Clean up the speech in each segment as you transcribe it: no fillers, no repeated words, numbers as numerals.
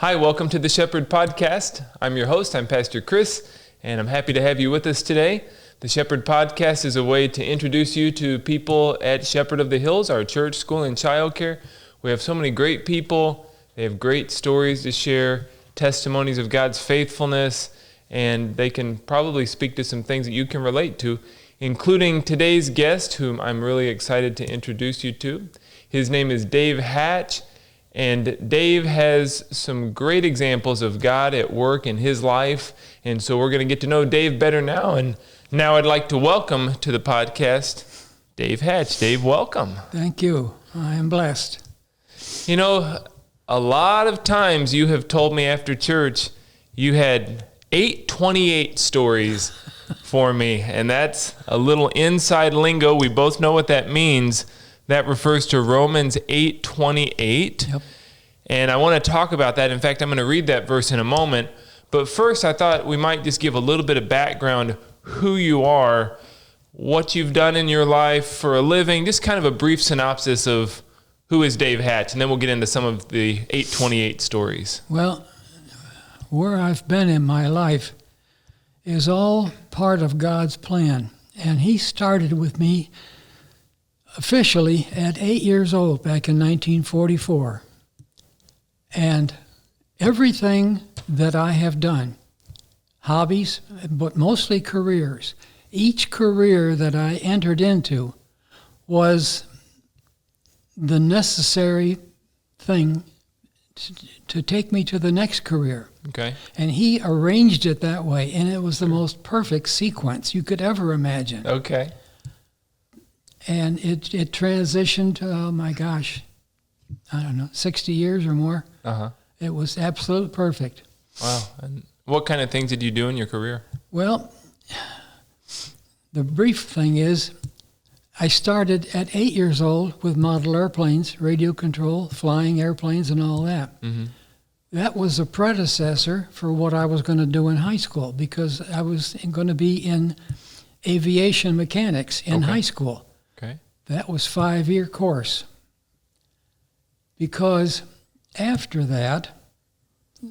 Hi, welcome to the Shepherd Podcast. I'm your host, I'm Pastor Chris, and I'm happy to have you with us today. The Shepherd Podcast is a way to introduce you to people at Shepherd of the Hills, our church, school, and childcare. We have so many great people. They have great stories to share, testimonies of God's faithfulness, and they can probably speak to some things that you can relate to, including today's guest, whom I'm really excited to introduce you to. His name is Dave Hatch. And Dave has some great examples of God at work in his life. And so we're going to get to know Dave better now. And now I'd like to welcome to the podcast, Dave Hatch. Dave, welcome. Thank you. I am blessed. You know, a lot of times you have told me after church, you had 828 stories for me. And that's a little inside lingo. We both know what that means. That refers to Romans 8:28. Yep. And I want to talk about that. In fact, I'm going to read that verse in a moment. But first, I thought we might just give a little bit of background, who you are, what you've done in your life for a living, just kind of a brief synopsis of who is Dave Hatch, and then we'll get into some of the 828 stories. Well, where I've been in my life is all part of God's plan. And He started with me officially at 8 years old back in 1944. And everything that I have done, hobbies, but mostly careers, each career that I entered into was the necessary thing to take me to the next career. Okay. And He arranged it that way, and it was the most perfect sequence you could ever imagine. Okay. And it transitioned, oh my gosh, I don't know, 60 years or more. Uh-huh. It was absolutely perfect. Wow. And what kind of things did you do in your career? Well, the brief thing is, I started at 8 years old with model airplanes, radio control, flying airplanes, and all that. Mm-hmm. That was a predecessor for what I was going to do in high school, because I was going to be in aviation mechanics in high school. Okay. That was a 5-year course. Because after that,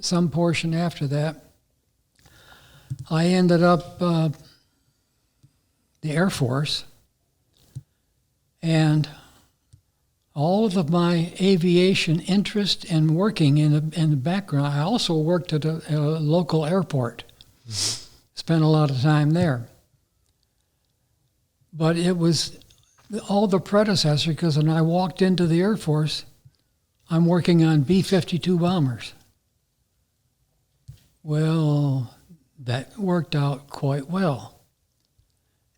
some portion after that, I ended up the Air Force, and all of my aviation interest and working in the background, I also worked at a local airport. Mm-hmm. Spent a lot of time there. But it was all the predecessor, because when I walked into the Air Force, I'm working on B-52 bombers. Well, that worked out quite well.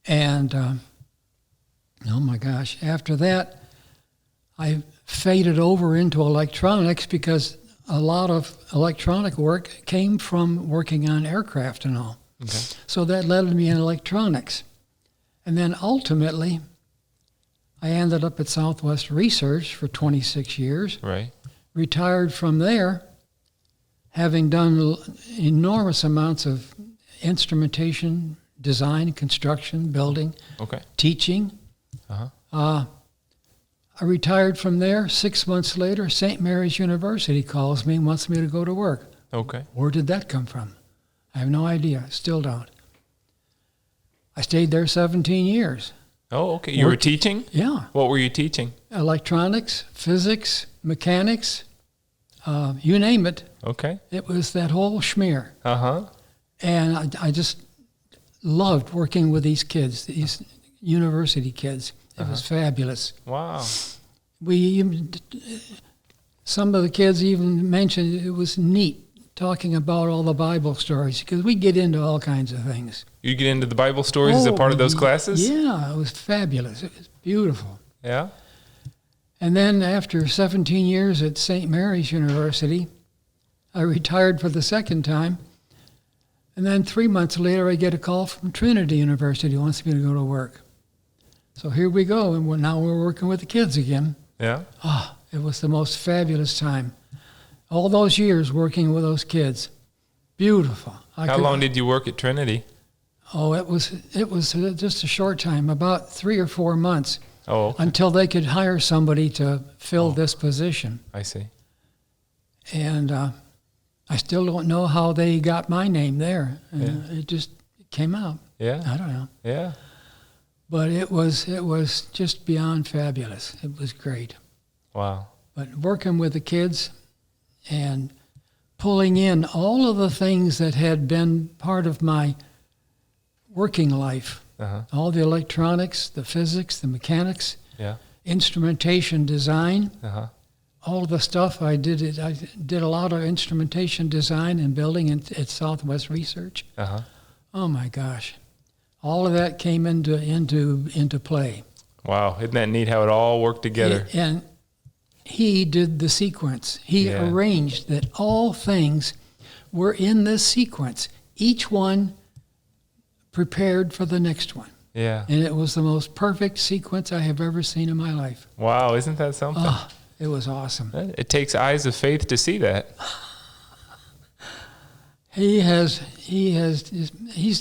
And, oh my gosh, after that, I faded over into electronics, because a lot of electronic work came from working on aircraft and all. Okay. So that led me in electronics. And then ultimately, I ended up at Southwest Research for 26 years. Right. Retired from there, having done enormous amounts of instrumentation, design, construction, building, teaching. Uh-huh. I retired from there. 6 months later, St. Mary's University calls me and wants me to go to work. Okay. Where did that come from? I have no idea. Still don't. I stayed there 17 years. Oh, okay. You were teaching? Yeah. What were you teaching? Electronics, physics, mechanics, you name it. Okay. It was that whole schmear. Uh-huh. And I just loved working with these kids, these university kids. It was fabulous. Wow. Some of the kids even mentioned it was neat talking about all the Bible stories, because we get into all kinds of things. You get into the Bible stories as a part of those classes? Yeah, it was fabulous. It was beautiful. Yeah. And then after 17 years at St. Mary's University, I retired for the second time. And then 3 months later, I get a call from Trinity University who wants me to go to work. So here we go, and now we're working with the kids again. Yeah. It was the most fabulous time. All those years working with those kids. Beautiful. How long did you work at Trinity? Oh, it was just a short time, about 3 or 4 months. Oh, okay. Until they could hire somebody to fill this position. I see. And I still don't know how they got my name there. It just came out. Yeah. I don't know. Yeah. But it was just beyond fabulous. It was great. Wow. But working with the kids and pulling in all of the things that had been part of my working life, all the electronics, the physics, the mechanics, instrumentation design, all of the stuff I did. I did a lot of instrumentation design and building at Southwest Research. Oh my gosh. All of that came into play. Wow. Isn't that neat how it all worked together? And he did the sequence. He arranged that all things were in this sequence, each one prepared for the next one. Yeah. And it was the most perfect sequence I have ever seen in my life. Wow. Isn't that something? Oh, it was awesome. It takes eyes of faith to see that. He's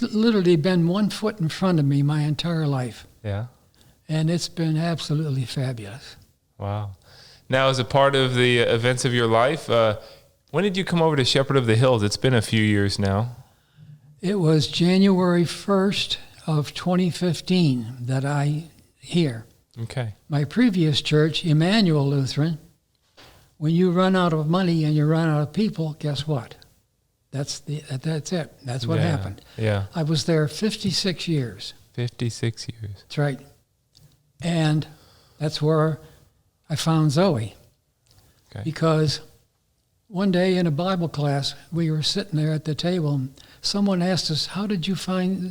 literally been 1 foot in front of me my entire life. Yeah. And it's been absolutely fabulous. Wow. Now, as a part of the events of your life, when did you come over to Shepherd of the Hills? It's been a few years now. It was January 1st of 2015 that I here. Okay. My previous church, Emmanuel Lutheran, when you run out of money and you run out of people, guess what? That's it. That's what happened. Yeah. I was there 56 years. 56 years. That's right. And that's where I found Zoe. Okay. Because one day in a Bible class, we were sitting there at the table, and someone asked us, how did you find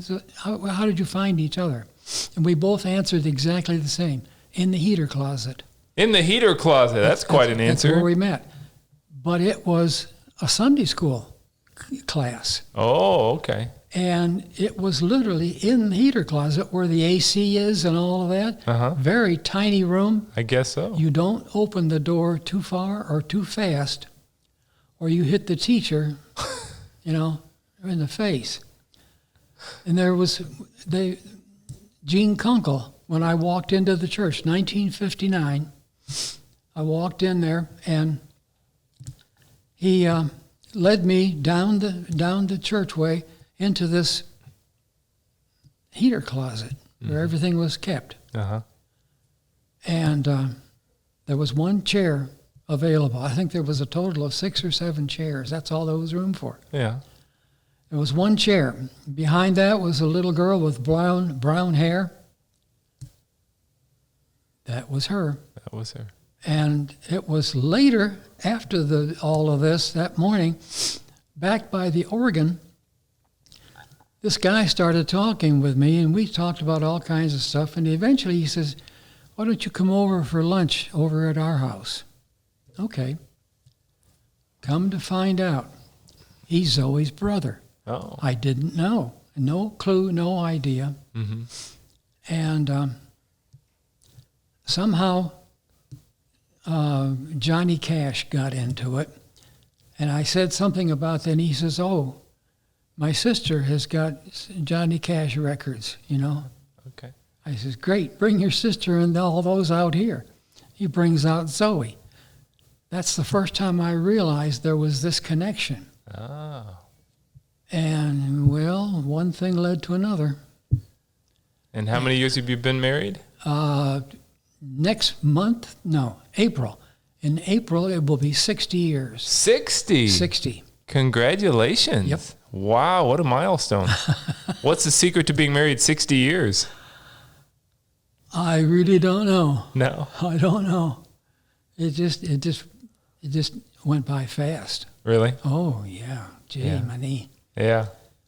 each other? And we both answered exactly the same, in the heater closet. In the heater closet. That's quite an answer. That's where we met. But it was a Sunday school class. Oh, okay. And it was literally in the heater closet where the AC is and all of that. Very tiny room. I guess so. You don't open the door too far or too fast, or you hit the teacher, in the face. And there was Gene Kunkel, when I walked into the church, 1959, I walked in there and he led me down the churchway into this heater closet where everything was kept. And there was one chair available. I think there was a total of 6 or 7 chairs. That's all there was room for. Yeah. There was one chair. Behind that was a little girl with brown hair. That was her. That was her. And it was later, after all of this, that morning, back by the organ, this guy started talking with me, and we talked about all kinds of stuff, and eventually he says, why don't you come over for lunch over at our house? Okay. Come to find out, he's Zoe's brother. Oh. I didn't know. No clue, no idea. And somehow Johnny Cash got into it. And I said something about that, and he says, oh, my sister has got Johnny Cash records, Okay. I says, great, bring your sister and all those out here. He brings out Zoe. That's the first time I realized there was this connection. Oh. And, well, one thing led to another. And how many years have you been married? April. In April, it will be 60 years. 60? 60. Congratulations. Yep. Wow, what a milestone. What's the secret to being married 60 years? I really don't know. No? I don't know. It just went by fast. Really? Oh, yeah. Gee, my knee. Yeah.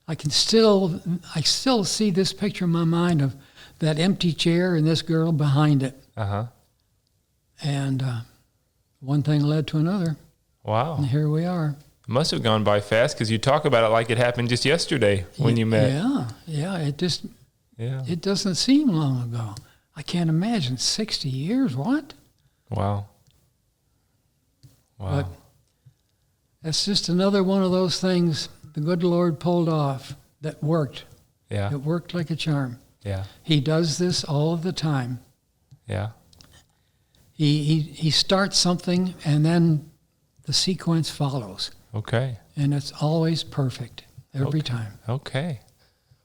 I still see this picture in my mind of that empty chair and this girl behind it. And one thing led to another. Wow. And here we are. It must have gone by fast because you talk about it like it happened just yesterday when you met. Yeah. It doesn't seem long ago. I can't imagine 60 years. What? Wow. But that's just another one of those things the good Lord pulled off that worked. Yeah. It worked like a charm. Yeah. He does this all of the time. Yeah. He starts something and then the sequence follows. Okay. and it's always perfect every time. Okay.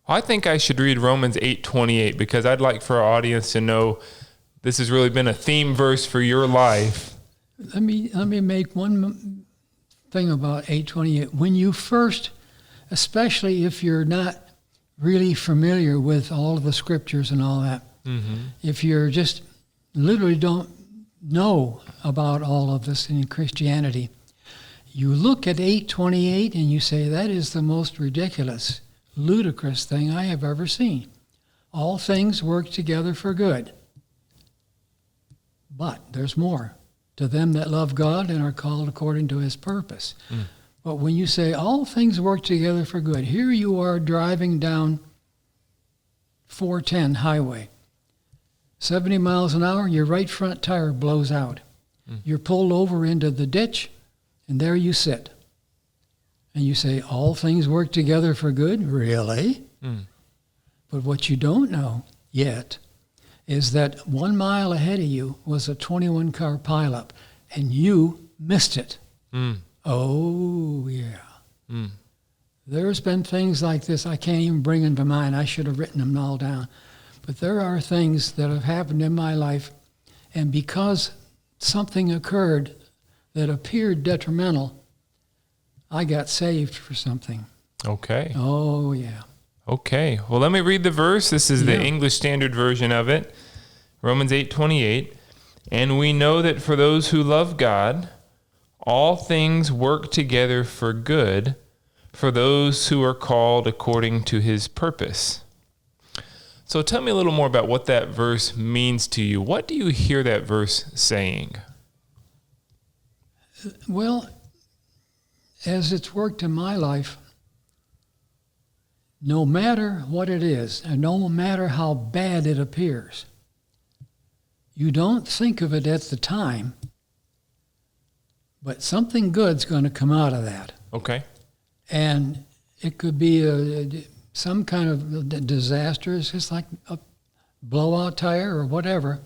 Well, I think I should read Romans 8:28 because I'd like for our audience to know this has really been a theme verse for your life. Let me make one thing about 8:28. When you first, especially if you're not really familiar with all of the scriptures and all that, if you're just literally don't know about all of this in Christianity, you look at 8:28 and you say, that is the most ridiculous, ludicrous thing I have ever seen. All things work together for good. But there's more. To them that love God and are called according to his purpose. But when you say all things work together for good, here you are driving down 410 highway. 70 miles an hour, your right front tire blows out. You're pulled over into the ditch, and there you sit. And you say, all things work together for good? Really? But what you don't know yet is that 1 mile ahead of you was a 21-car pileup, and you missed it. Oh, yeah. There's been things like this I can't even bring into mind. I should have written them all down. But there are things that have happened in my life, and because something occurred that appeared detrimental, I got saved for something. Okay. Oh, yeah. Okay. Well, let me read the verse. This is the English Standard Version of it. Romans 8:28. And we know that for those who love God, all things work together for good, for those who are called according to his purpose. So tell me a little more about what that verse means to you. What do you hear that verse saying? Well, as it's worked in my life, no matter what it is, and no matter how bad it appears, you don't think of it at the time, but something good's going to come out of that. Okay. And it could be some kind of disaster. It's just like a blowout tire or whatever.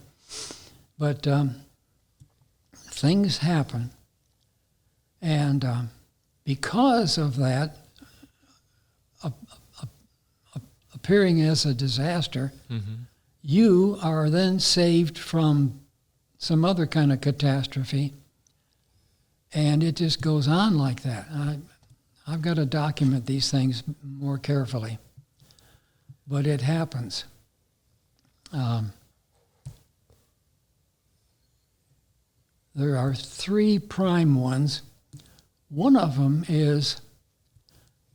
But things happen. And because of that, appearing as a disaster, you are then saved from some other kind of catastrophe. And it just goes on like that. I've got to document these things more carefully. But it happens. There are three prime ones. One of them is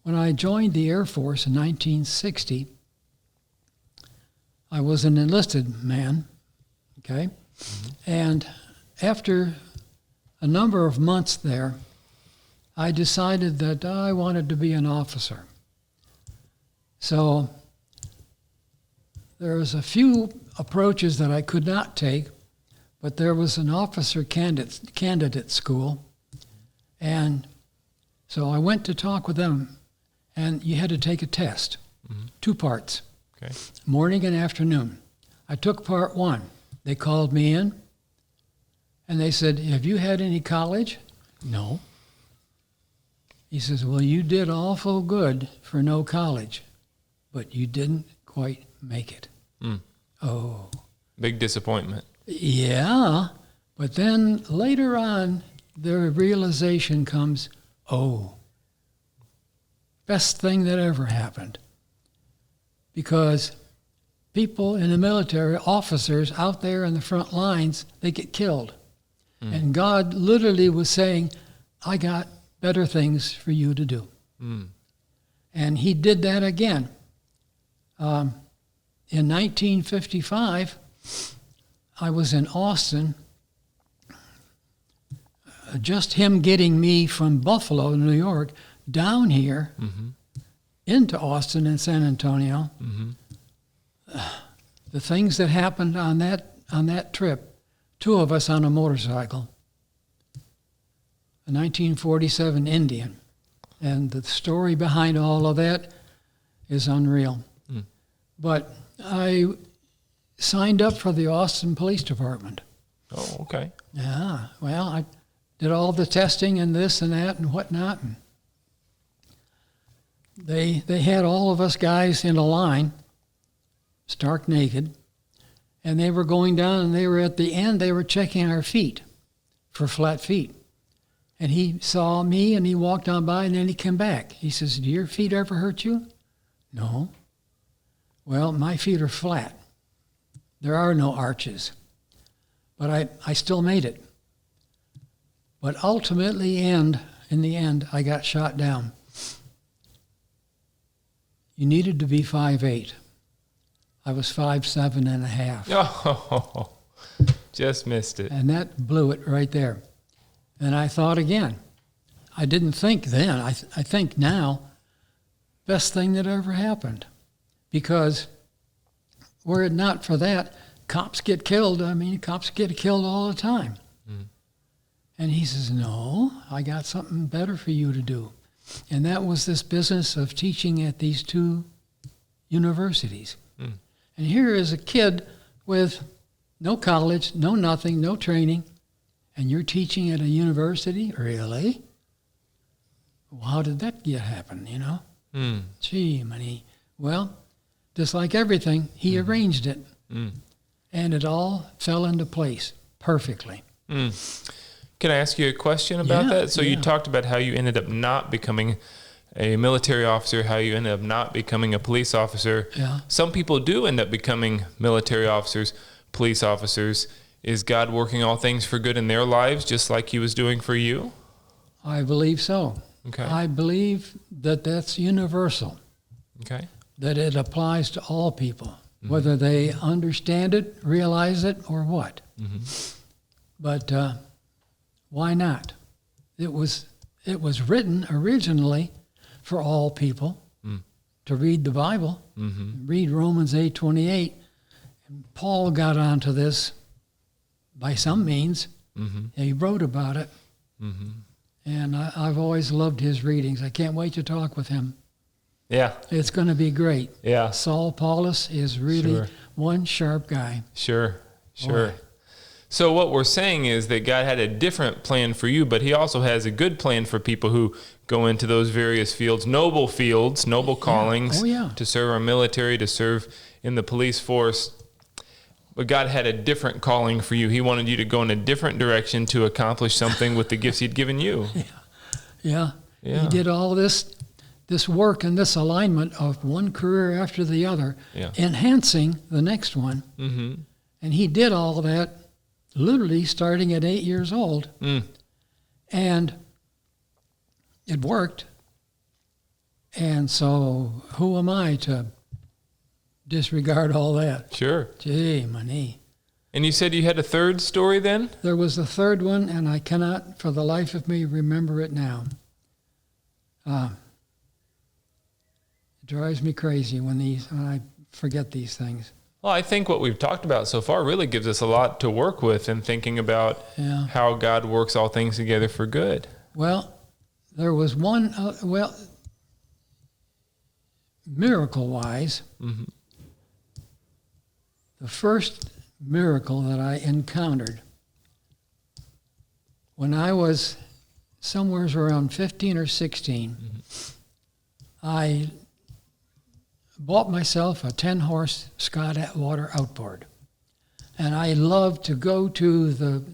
when I joined the Air Force in 1960, I was an enlisted man, okay? And after a number of months there, I decided that I wanted to be an officer. So there was a few approaches that I could not take, but there was an officer candidate school, and so I went to talk with them, and you had to take a test, 2 parts, morning and afternoon. I took part 1. They called me in, and they said, have you had any college? No. He says, well, you did awful good for no college, but you didn't quite make it. Oh. Big disappointment. Yeah, but then later on, the realization comes, oh, best thing that ever happened. Because people in the military, officers out there in the front lines, they get killed. And God literally was saying, I got better things for you to do. And he did that again. In 1955, I was in Austin. Just him getting me from Buffalo, New York, down here into Austin and San Antonio. The things that happened on that trip, 2 of us on a motorcycle, a 1947 Indian. And the story behind all of that is unreal. But I signed up for the Austin Police Department. Oh, okay. Yeah, well, I did all the testing and this and that and whatnot. And they had all of us guys in a line, stark naked, and they were going down, and they were at the end, they were checking our feet for flat feet. And he saw me, and he walked on by, and then he came back. He says, "Do your feet ever hurt you?" "No." "Well, my feet are flat. There are no arches." But I still made it. But ultimately, in the end, I got shot down. You needed to be 5'8". I was 5'7" and a half. Oh, just missed it. And that blew it right there. And I thought again. I didn't think then. I think now, best thing that ever happened. Because were it not for that, cops get killed. I mean, cops get killed all the time. Mm. And he says, "No, I got something better for you to do." And that was this business of teaching at these 2 universities. Mm. And here is a kid with no college, no nothing, no training, and you're teaching at a university? Really? Well, how did that happen, you know? Mm. Gee, money. Well, just like everything, he arranged it. Mm. And it all fell into place perfectly. Mm. Can I ask you a question about that? So you talked about how you ended up not becoming a military officer, how you ended up not becoming a police officer. Yeah. Some people do end up becoming military officers, police officers. Is God working all things for good in their lives, just like he was doing for you? I believe so. Okay. I believe that that's universal. Okay. That it applies to all people, whether they understand it, realize it, or what. Mm-hmm. But why not? It was written originally for all people to read the Bible, read Romans 8:28. And Paul got onto this by some means. He wrote about it. And I've always loved his readings. I can't wait to talk with him. Yeah. It's going to be great. Yeah. Saul Paulus is really one sharp guy. Sure. Boy. So what we're saying is that God had a different plan for you, but he also has a good plan for people who go into those various fields, noble callings, to serve our military, to serve in the police force. But God had a different calling for you. He wanted you to go in a different direction to accomplish something with the gifts he'd given you. Yeah. He did all this work and this alignment of one career after the other, enhancing the next one. Mm-hmm. And he did all that literally starting at 8 years old. And it worked. And so who am I to disregard all that? Sure. Gee, money. And you said you had a third story then? There was a third one, and I cannot for the life of me remember it now. It drives me crazy when I forget these things. Well, I think what we've talked about so far really gives us a lot to work with in thinking about how God works all things together for good. Well, there was one, miracle-wise, the first miracle that I encountered when I was somewhere around 15 or 16, I bought myself a 10-horse Scott Atwater outboard. And I loved to go to the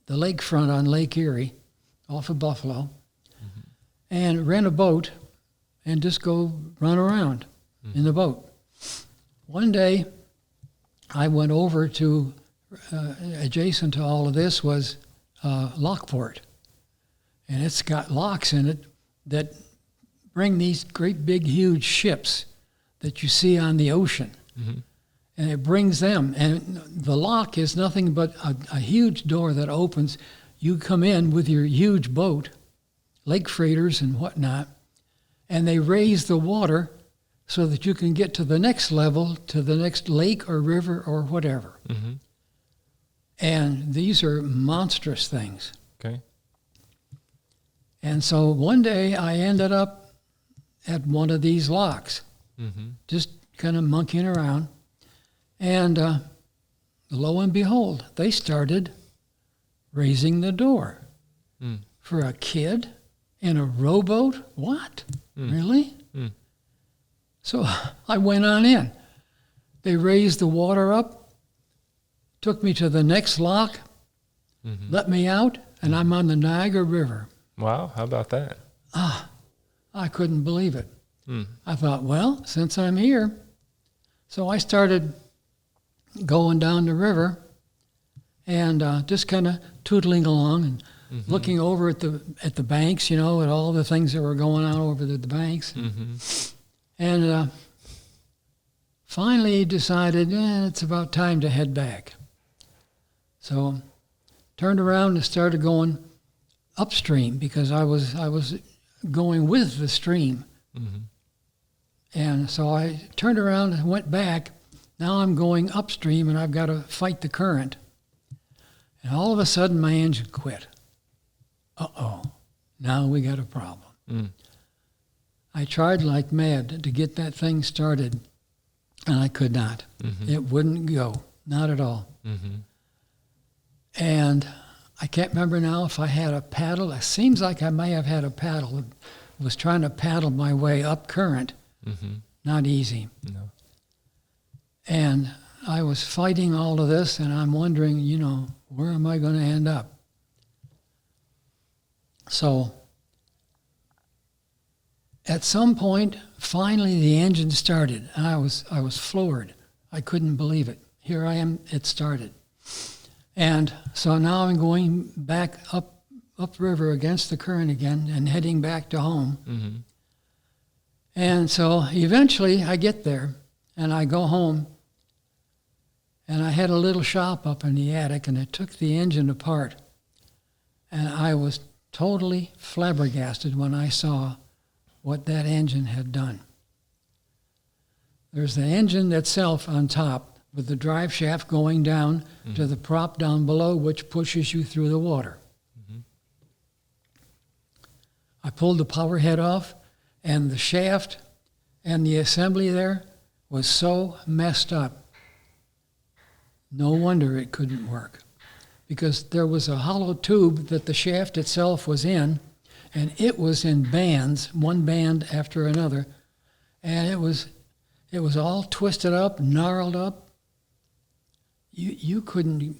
lakefront on Lake Erie, off of Buffalo, and rent a boat and just go run around in the boat. One day, I went over to, adjacent to all of this was Lockport. And it's got locks in it that bring these great big huge ships that you see on the ocean. And it brings them. And the lock is nothing but a huge door that opens. You come in with your huge boat, lake freighters and whatnot, and they raise the water so that you can get to the next level, to the next lake or river or whatever. And these are monstrous things. Okay. And so one day I ended up at one of these locks, just kind of monkeying around. And lo and behold, they started raising the door for a kid In a rowboat? What? Really? So I went on in. They raised the water up, took me to the next lock, let me out, and I'm on the Niagara River. Wow, how about that? I couldn't believe it. I thought, well, since I'm here. So I started going down the river and just kind of tootling along and looking over at the banks, at all the things that were going on over the banks. And finally decided, it's about time to head back. So turned around and started going upstream because I was going with the stream. And so I turned around and went back. Now I'm going upstream and I've got to fight the current. And all of a sudden my engine quit. Uh-oh, now we got a problem. I tried like mad to get that thing started, and I could not. It wouldn't go, not at all. And I can't remember now if I had a paddle. It seems like I may have had a paddle. I was trying to paddle my way up current. Not easy. No. And I was fighting all of this, and I'm wondering, where am I going to end up? So at some point, finally the engine started, and I was floored. I couldn't believe it. Here I am, it started. And so now I'm going back upriver against the current again and heading back to home. And so eventually I get there, and I go home, and I had a little shop up in the attic, and I took the engine apart, and I was totally flabbergasted when I saw what that engine had done. There's the engine itself on top with the drive shaft going down to the prop down below, which pushes you through the water. I pulled the power head off, and the shaft and the assembly there was so messed up. No wonder it couldn't work, because there was a hollow tube that the shaft itself was in, and it was in bands, one band after another, and it was all twisted up, gnarled up. You couldn't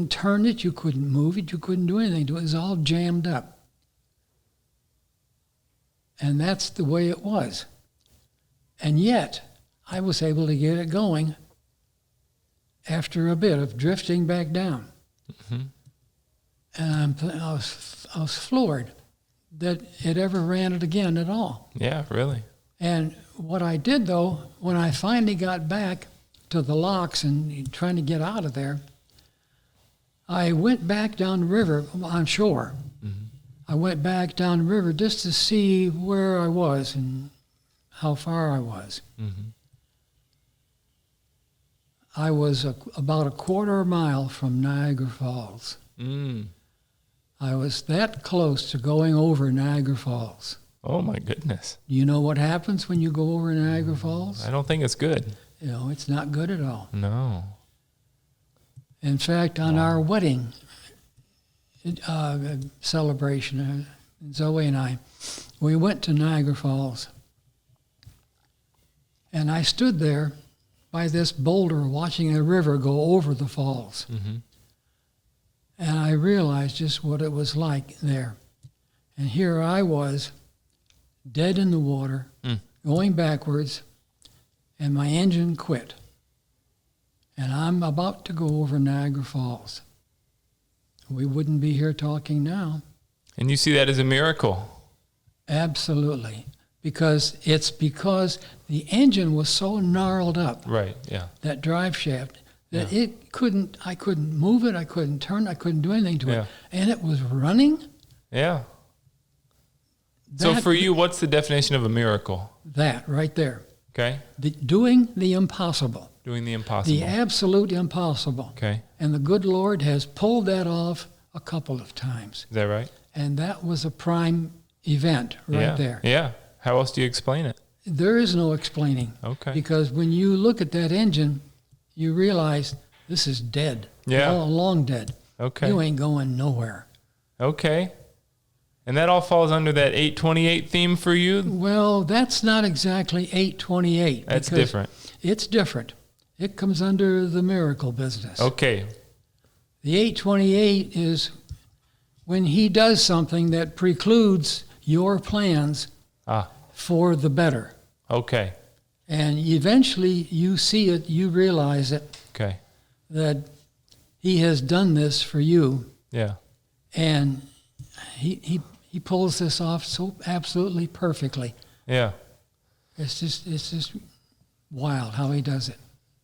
turn it, you couldn't move it, you couldn't do anything to it. It was all jammed up. And that's the way it was. And yet, I was able to get it going after a bit of drifting back down. And I was floored that it ever ran it again at all. Yeah, really. And what I did, though, when I finally got back to the locks and trying to get out of there, I went back down the river on shore. I went back down the river just to see where I was and how far I was. I was about a quarter mile from Niagara Falls. I was that close to going over Niagara Falls. Oh, my goodness. You know what happens when you go over Niagara Falls? I don't think it's good. It's not good at all. No. In fact, on our wedding celebration, Zoe and I, we went to Niagara Falls. And I stood there by this boulder watching the river go over the falls. And I realized just what it was like there. And here I was, dead in the water, going backwards, and my engine quit. And I'm about to go over Niagara Falls. We wouldn't be here talking now. And you see that as a miracle? Absolutely. Because the engine was so gnarled up, right? Yeah, that drive shaft, that I couldn't move it, I couldn't turn, I couldn't do anything to it, and it was running. Yeah. So for you, what's the definition of a miracle? That right there. Okay. Doing the impossible. Doing the impossible. The absolute impossible. Okay. And the good Lord has pulled that off a couple of times. Is that right? And that was a prime event right there. Yeah. How else do you explain it? There is no explaining. Okay. Because when you look at that engine, you realize this is dead. Yeah. Long dead. Okay. You ain't going nowhere. Okay. And that all falls under that 828 theme for you? Well, that's not exactly 828. That's different. It's different. It comes under the miracle business. Okay. The 828 is when he does something that precludes your plans for the better. Okay. And eventually you see it, you realize it, Okay. that he has done this for you. Yeah. And he pulls this off so absolutely perfectly. Yeah. It's just wild how he does it.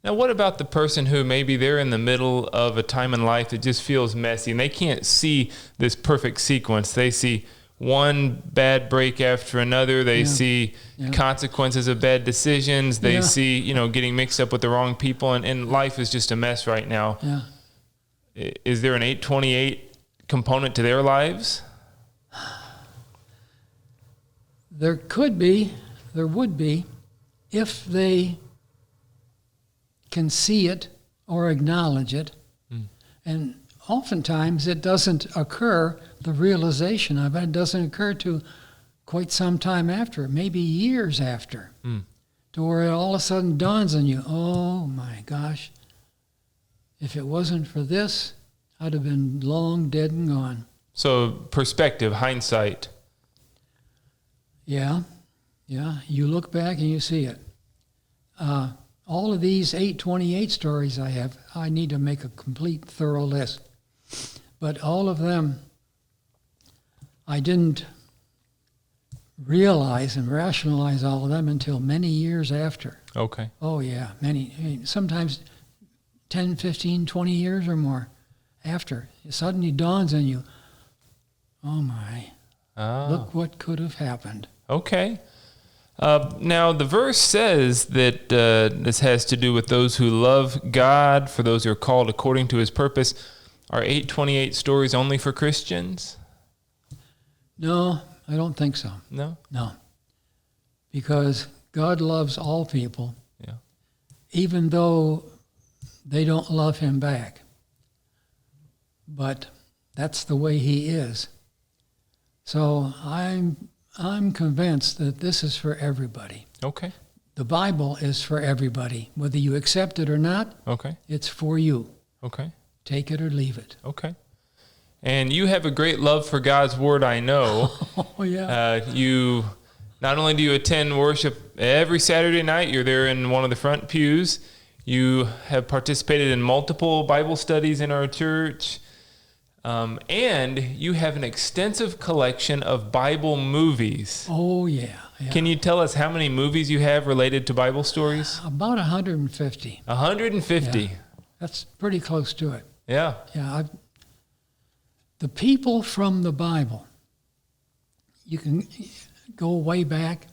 Now, what about the person who maybe they're in the middle of a time in life that just feels messy and they can't see this perfect sequence? They see one bad break after another. They see consequences of bad decisions. They see, getting mixed up with the wrong people, and life is just a mess right now. Yeah. Is there an 828 component to their lives? There could be, there would be, if they can see it or acknowledge it. And oftentimes it doesn't occur, the realization of it doesn't occur to quite some time after, maybe years after, to where it all of a sudden dawns on you, oh my gosh, if it wasn't for this, I'd have been long dead and gone. So perspective, hindsight. Yeah. You look back and you see it. All of these 828 stories I need to make a complete, thorough list. But all of them, I didn't realize and rationalize all of them until many years after. Okay. Oh, yeah, many. Sometimes 10, 15, 20 years or more after. It suddenly dawns on you, oh my, look what could have happened. Okay. Now, the verse says that this has to do with those who love God, for those who are called according to his purpose. Are 828 stories only for Christians? No, I don't think so. No? No. Because God loves all people, Yeah. even though they don't love him back. But that's the way he is. So I'm convinced that this is for everybody. Okay. The Bible is for everybody. Whether you accept it or not, Okay. it's for you. Okay. Take it or leave it. Okay. And you have a great love for God's word, I know. Oh, yeah. You not only do you attend worship every Saturday night, you're there in one of the front pews. You have participated in multiple Bible studies in our church. And you have an extensive collection of Bible movies. Oh, yeah. Can you tell us how many movies you have related to Bible stories? About 150. 150. Yeah. That's pretty close to it. Yeah. Yeah. The people from the Bible, you can go way back.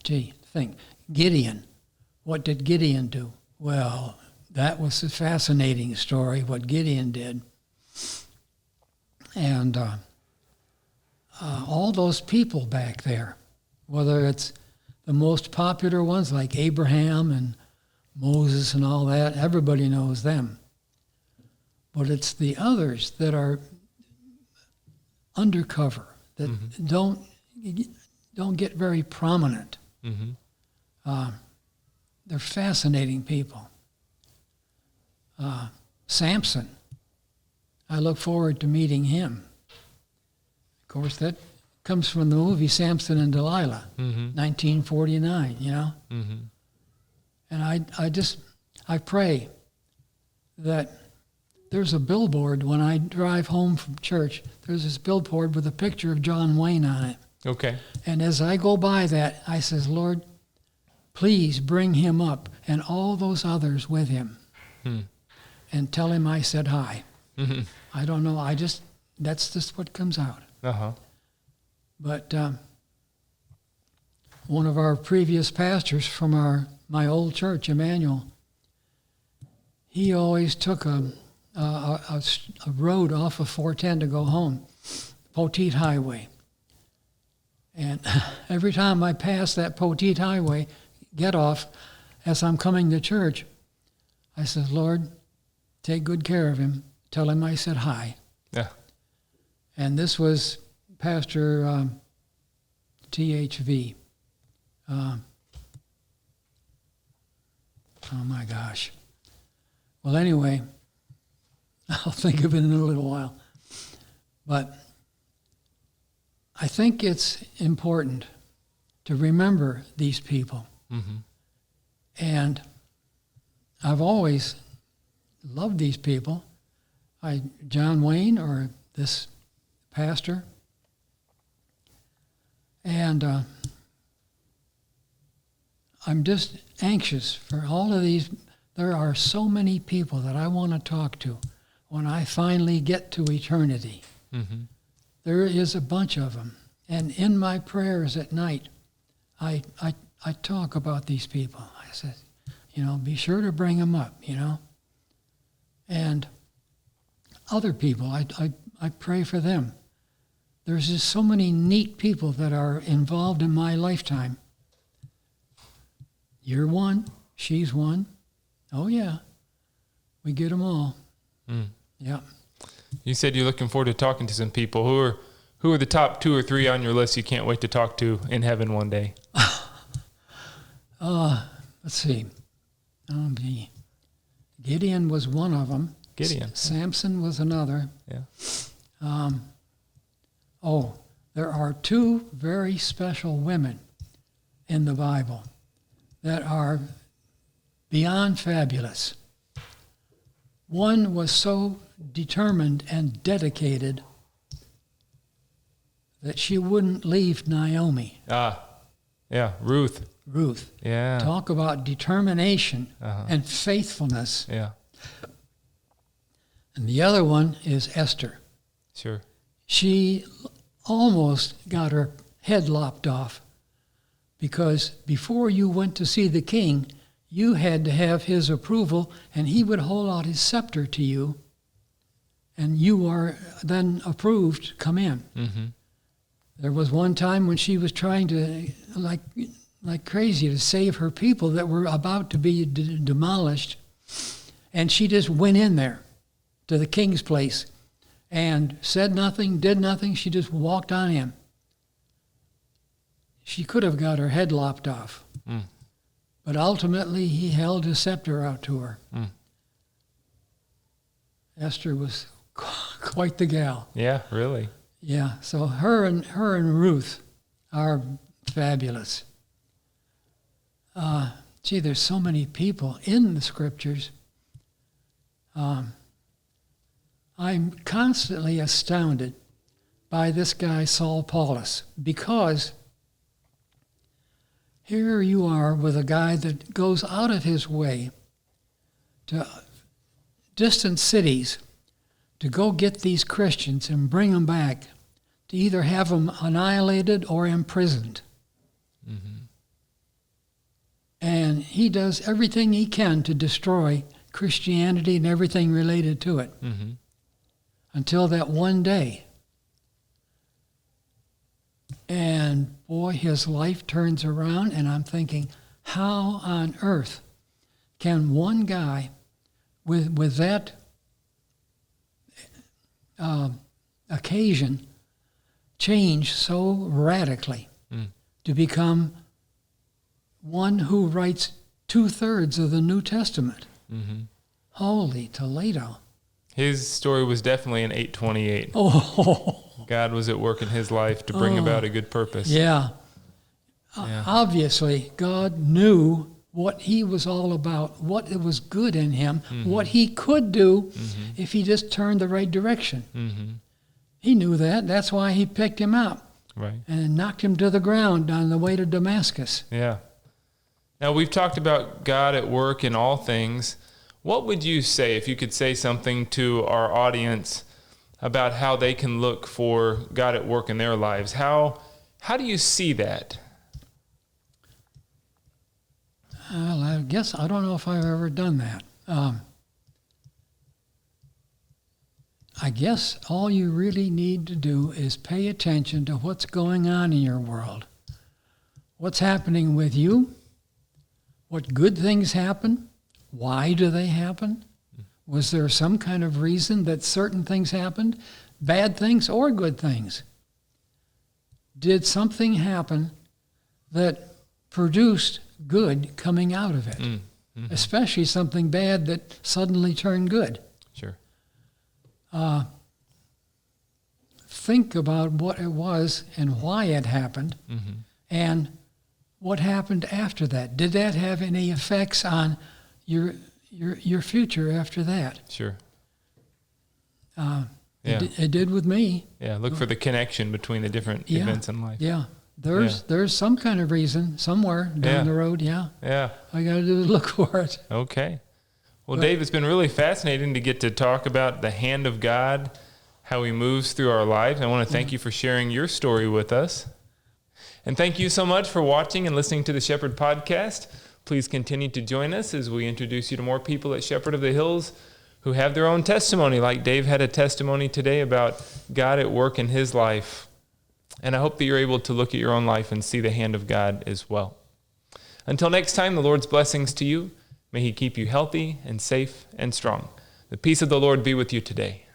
Gee, think. Gideon. What did Gideon do? Well, that was a fascinating story, what Gideon did. And all those people back there, whether it's the most popular ones like Abraham and Moses and all that, everybody knows them. But it's the others that are undercover, that don't get very prominent. They're fascinating people. Samson. I look forward to meeting him. Of course, that comes from the movie Samson and Delilah, 1949, you know? And I pray that there's a billboard when I drive home from church. There's this billboard with a picture of John Wayne on it. Okay. And as I go by that, I says, Lord, please bring him up and all those others with him and tell him I said hi. I don't know. That's just what comes out. But one of our previous pastors from my old church, Emmanuel, he always took a road off of 410 to go home, Poteet Highway. And every time I pass that Poteet Highway, get off, as I'm coming to church, I said, Lord, take good care of him. Tell him I said hi. Yeah. And this was Pastor THV. Oh my gosh. Well, anyway, I'll think of it in a little while. But I think it's important to remember these people. Mm-hmm. And I've always loved these people. John Wayne, or this pastor. And I'm just anxious for all of these. There are so many people that I want to talk to when I finally get to eternity. Mm-hmm. There is a bunch of them. And in my prayers at night, I talk about these people. I said, be sure to bring them up, And other people, I pray for them. There's just so many neat people that are involved in my lifetime. You're one, she's one. Oh, yeah. We get them all. Mm. Yeah. You said you're looking forward to talking to some people. Who are the top 2 or 3 on your list you can't wait to talk to in heaven one day? Let's see. Gideon was one of them. Gideon. Samson was another. Yeah. There are 2 very special women in the Bible that are beyond fabulous. One was so determined and dedicated that she wouldn't leave Naomi. Yeah, Ruth. Yeah. Talk about determination and faithfulness. Yeah. And the other one is Esther. Sure. She almost got her head lopped off because before you went to see the king, you had to have his approval, and he would hold out his scepter to you, and you are then approved to come in. Mm-hmm. There was one time when she was trying to, like crazy, to save her people that were about to be demolished, and she just went in there to the king's place and said nothing, did nothing. She just walked on in. She could have got her head lopped off. Mm. But ultimately, he held his scepter out to her. Mm. Esther was quite the gal. Yeah, really. Yeah, so her and Ruth are fabulous. There's so many people in the scriptures. I'm constantly astounded by this guy, Saul Paulus, because here you are with a guy that goes out of his way to distant cities to go get these Christians and bring them back, to either have them annihilated or imprisoned. Mm-hmm. And he does everything he can to destroy Christianity and everything related to it. Mm-hmm. Until that one day. And boy, his life turns around, and I'm thinking, how on earth can one guy with that occasion change so radically to become one who writes 2/3 of the New Testament? Mm-hmm. Holy Toledo. His story was definitely an 828. Oh. God was at work in his life to bring about a good purpose. Yeah. Obviously, God knew what he was all about, what it was good in him, mm-hmm. what he could do mm-hmm. if he just turned the right direction. Mm-hmm. He knew that. That's why he picked him up. Right. And knocked him to the ground on the way to Damascus. Yeah. Now, we've talked about God at work in all things. What would you say, if you could say something to our audience about how they can look for God at work in their lives? How do you see that? Well, I guess I don't know if I've ever done that. I guess all you really need to do is pay attention to what's going on in your world. What's happening with you? What good things happen? Why do they happen? Was there some kind of reason that certain things happened? Bad things or good things? did something happen that produced good coming out of it, especially something bad that suddenly turned good. Sure. Think about what it was and why it happened, and what happened after that. Did that have any effects on your future after that? Sure. It did with me. Yeah, look for the connection between the different events in life. Yeah. There's some kind of reason somewhere down the road, Yeah. All you got to do is look for it. Okay. Well, Dave, it's been really fascinating to get to talk about the hand of God, how he moves through our lives. I want to thank you for sharing your story with us. And thank you so much for watching and listening to the Shepherd Podcast. Please continue to join us as we introduce you to more people at Shepherd of the Hills who have their own testimony, like Dave had a testimony today about God at work in his life. And I hope that you're able to look at your own life and see the hand of God as well. Until next time, the Lord's blessings to you. May he keep you healthy and safe and strong. The peace of the Lord be with you today.